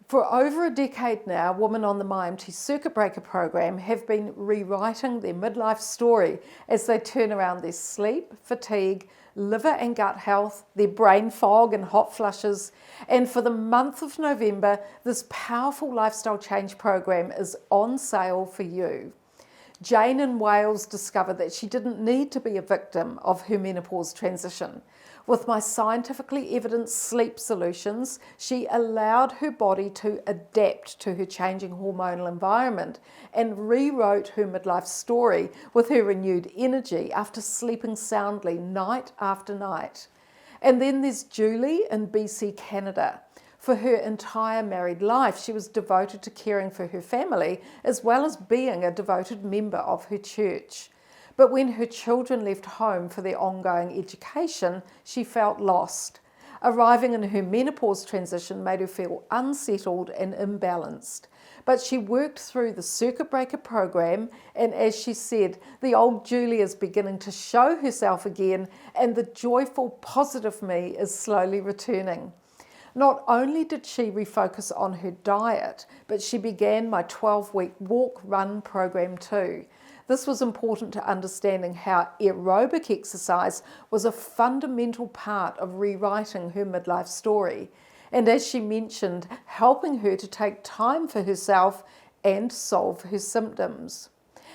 For over a decade now, women on the MyMT Circuit Breaker program have been rewriting their midlife story as they turn around their sleep, fatigue, liver and gut health, their brain fog and hot flushes. And for the month of November, this powerful lifestyle change program is on sale for you. Jane in Wales discovered that she didn't need to be a victim of her menopause transition. With my scientifically evidenced sleep solutions, she allowed her body to adapt to her changing hormonal environment and rewrote her midlife story with her renewed energy after sleeping soundly night after night. And then there's Julie in BC, Canada. For her entire married life, she was devoted to caring for her family as well as being a devoted member of her church. But when her children left home for their ongoing education, she felt lost. Arriving in her menopause transition made her feel unsettled and imbalanced. But she worked through the Circuit Breaker program, and as she said, the old Julie is beginning to show herself again, and the joyful, positive me is slowly returning. Not only did she refocus on her diet, but she began my 12-week walk-run program too. This was important to understanding how aerobic exercise was a fundamental part of rewriting her midlife story. And as she mentioned, helping her to take time for herself and solve her symptoms.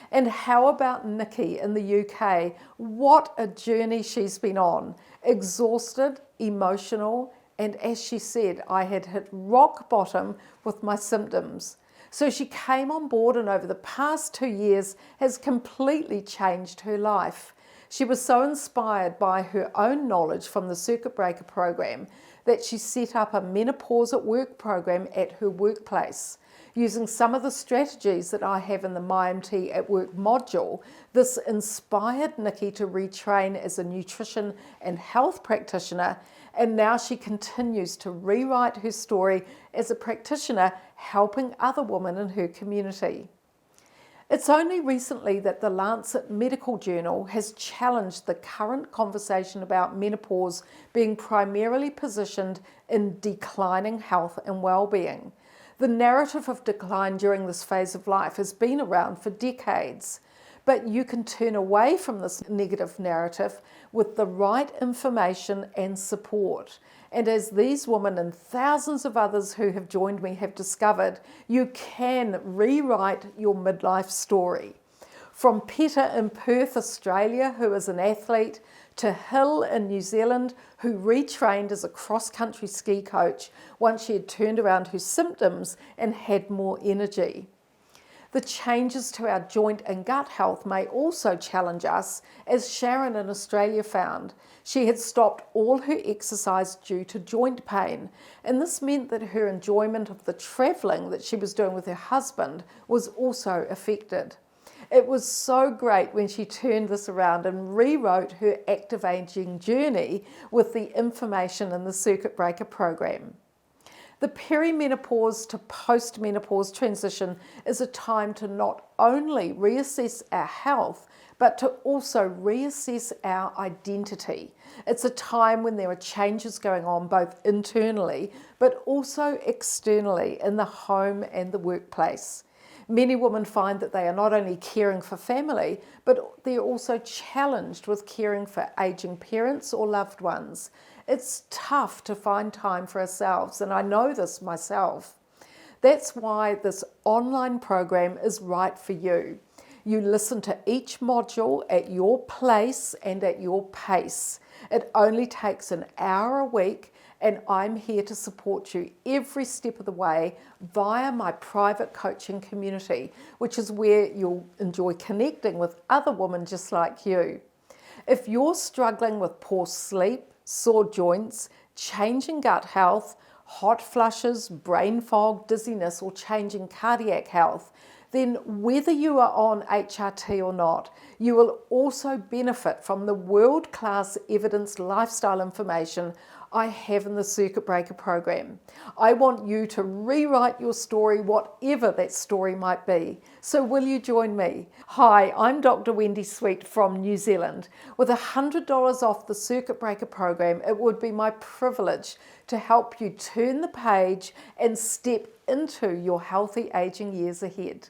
And how about Nikki in the UK? What a journey she's been on. Exhausted, emotional, and as she said, I had hit rock bottom with my symptoms. So she came on board and over the past 2 years has completely changed her life. She was so inspired by her own knowledge from the Circuit Breaker program that she set up a Menopause at Work program at her workplace. Using some of the strategies that I have in the MyMT at Work module, this inspired Nikki to retrain as a nutrition and health practitioner, and now she continues to rewrite her story as a practitioner, helping other women in her community. It's only recently that the Lancet Medical Journal has challenged the current conversation about menopause being primarily positioned in declining health and well-being. The narrative of decline during this phase of life has been around for decades, but you can turn away from this negative narrative with the right information and support. And as these women and thousands of others who have joined me have discovered, you can rewrite your midlife story. From Peter in Perth, Australia, who is an athlete, to Hill in New Zealand, who retrained as a cross-country ski coach once she had turned around her symptoms and had more energy. The changes to our joint and gut health may also challenge us, as Sharon in Australia found. She had stopped all her exercise due to joint pain, and this meant that her enjoyment of the travelling that she was doing with her husband was also affected. It was so great when she turned this around and rewrote her active aging journey with the information in the Circuit Breaker program. The perimenopause to postmenopause transition is a time to not only reassess our health, but to also reassess our identity. It's a time when there are changes going on both internally, but also externally in the home and the workplace. Many women find that they are not only caring for family, but they're also challenged with caring for aging parents or loved ones. It's tough to find time for ourselves, and I know this myself. That's why this online program is right for you. You listen to each module at your place and at your pace. It only takes an hour a week, and I'm here to support you every step of the way via my private coaching community, which is where you'll enjoy connecting with other women just like you. If you're struggling with poor sleep, sore joints, changing gut health, hot flushes, brain fog, dizziness, or changing cardiac health, then whether you are on HRT or not, you will also benefit from the world-class evidence lifestyle information I have in the Circuit Breaker program. I want you to rewrite your story, whatever that story might be. So will you join me? Hi, I'm Dr. Wendy Sweet from New Zealand. With $100 off the Circuit Breaker program, it would be my privilege to help you turn the page and step into your healthy aging years ahead.